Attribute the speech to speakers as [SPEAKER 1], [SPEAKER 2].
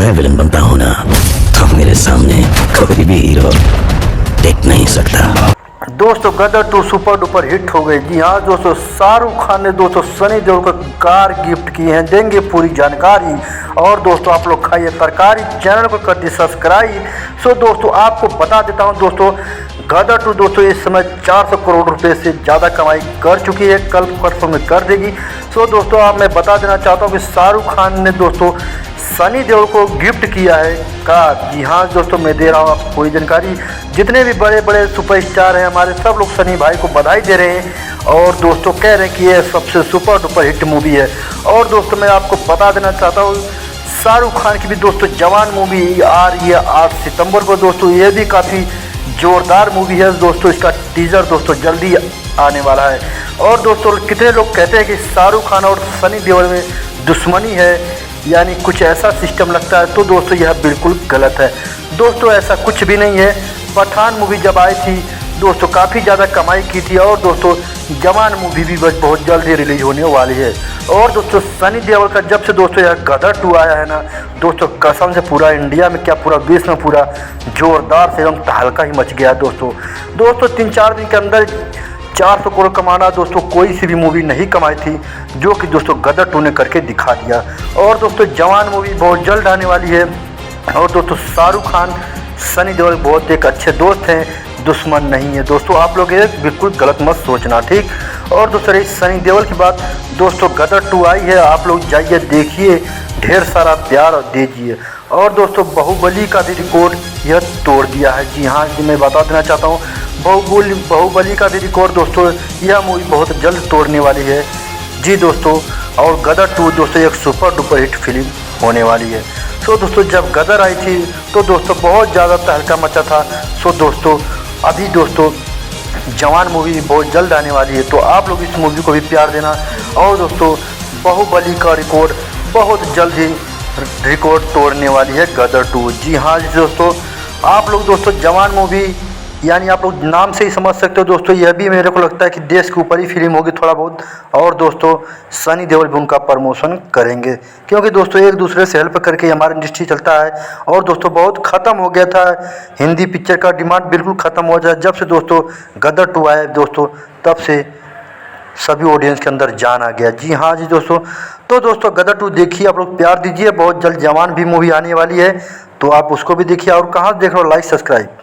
[SPEAKER 1] मैं विलन बनता हूँ ना, तो मेरे सामने कोई भी हीरो टिक नहीं सकता।
[SPEAKER 2] दोस्तों गदर 2 सुपर डुपर हिट हो गई। जी हाँ दोस्तों, शाहरुख खान ने दोस्तों सनी देओल को कार गिफ्ट की है, देंगे पूरी जानकारी। और दोस्तों आप लोग खाइए तरकारी, चैनल को कर दी सब्सक्राइब। सो दोस्तों आपको बता देता हूँ दोस्तों, गदर 2 दोस्तों इस समय 400 करोड़ रुपए से ज़्यादा कमाई कर चुकी है, कल परसों में कर देगी। सो दोस्तों आप मैं बता देना चाहता हूँ कि शाहरुख खान ने दोस्तों सनी देओल को गिफ्ट किया है कार। जी हाँ दोस्तों, मैं दे रहा हूँ आपको पूरी जानकारी। जितने भी बड़े बड़े सुपरस्टार हैं हमारे, सब लोग सनी भाई को बधाई दे रहे हैं और दोस्तों कह रहे हैं कि ये सबसे सुपर डुपर हिट मूवी है। और दोस्तों मैं आपको बता देना चाहता हूँ, शाहरुख खान की भी दोस्तों जवान मूवी आ रही है 8 सितंबर को। दोस्तों ये भी काफ़ी जोरदार मूवी है दोस्तों, इसका टीजर दोस्तों जल्दी आने वाला है। और दोस्तों कितने लोग कहते हैं कि शाहरुख खान और सनी देओल में दुश्मनी है, यानी कुछ ऐसा सिस्टम लगता है, तो दोस्तों यह बिल्कुल गलत है। दोस्तों ऐसा कुछ भी नहीं है। पठान मूवी जब आई थी दोस्तों काफ़ी ज़्यादा कमाई की थी, और दोस्तों जवान मूवी भी बस बहुत जल्द ही रिलीज होने वाली है। और दोस्तों सनी देओल का जब से दोस्तों यह गदर 2 आया है ना दोस्तों, कसम से पूरा इंडिया में क्या पूरा विश्व में पूरा जोरदार से एकदम तहलका ही मच गया दोस्तों। 3-4 दिन के अंदर 400 करोड़ कमाना दोस्तों कोई सी भी मूवी नहीं कमाई थी, जो कि दोस्तों गदर 2 ने करके दिखा दिया। और दोस्तों जवान मूवी बहुत जल्द आने वाली है। और दोस्तों शाहरुख खान सनी देओल बहुत एक अच्छे दोस्त हैं, दुश्मन नहीं है दोस्तों। आप लोग ये बिल्कुल गलत मत सोचना, ठीक। और दोस्तों रही सनी देओल की बात, दोस्तों गदर 2 आई है, आप लोग जाइए देखिए, ढेर सारा प्यार दीजिए। और दोस्तों बाहुबली का भी रिकॉर्ड यह तोड़ दिया है। जी हाँ जी, मैं बता देना चाहता हूँ, बाहुबली का भी रिकॉर्ड दोस्तों यह मूवी बहुत जल्द तोड़ने वाली है। जी दोस्तों, और गदर 2 दोस्तों एक सुपर डुपर हिट फिल्म होने वाली है। सो दोस्तों जब गदर आई थी तो दोस्तों बहुत ज़्यादा तहलका मचा था। सो दोस्तों अभी दोस्तों जवान मूवी बहुत जल्द आने वाली है, तो आप लोग इस मूवी को भी प्यार देना। और दोस्तों बाहुबली का रिकॉर्ड बहुत जल्द ही रिकॉर्ड तोड़ने वाली है गदर 2। जी हाँ दोस्तों, आप लोग दोस्तों जवान मूवी यानी आप लोग नाम से ही समझ सकते हो दोस्तों, यह भी मेरे को लगता है कि देश के ऊपर ही फिल्म होगी थोड़ा बहुत। और दोस्तों सनी देओल भी उनका प्रमोशन करेंगे, क्योंकि दोस्तों एक दूसरे से हेल्प करके हमारा इंडस्ट्री चलता है। और दोस्तों बहुत ख़त्म हो गया था हिंदी पिक्चर का डिमांड, बिल्कुल ख़त्म हो जाए जब से दोस्तों गदर 2 आया दोस्तों, तब से सभी ऑडियंस के अंदर जान आ गया। जी हाँ जी दोस्तों, तो दोस्तों गदर 2 देखिए, आप लोग प्यार दीजिए। बहुत जल्द जवान भी मूवी आने वाली है, तो आप उसको भी देखिए। और कहाँ देख रहे हो, लाइक सब्सक्राइब।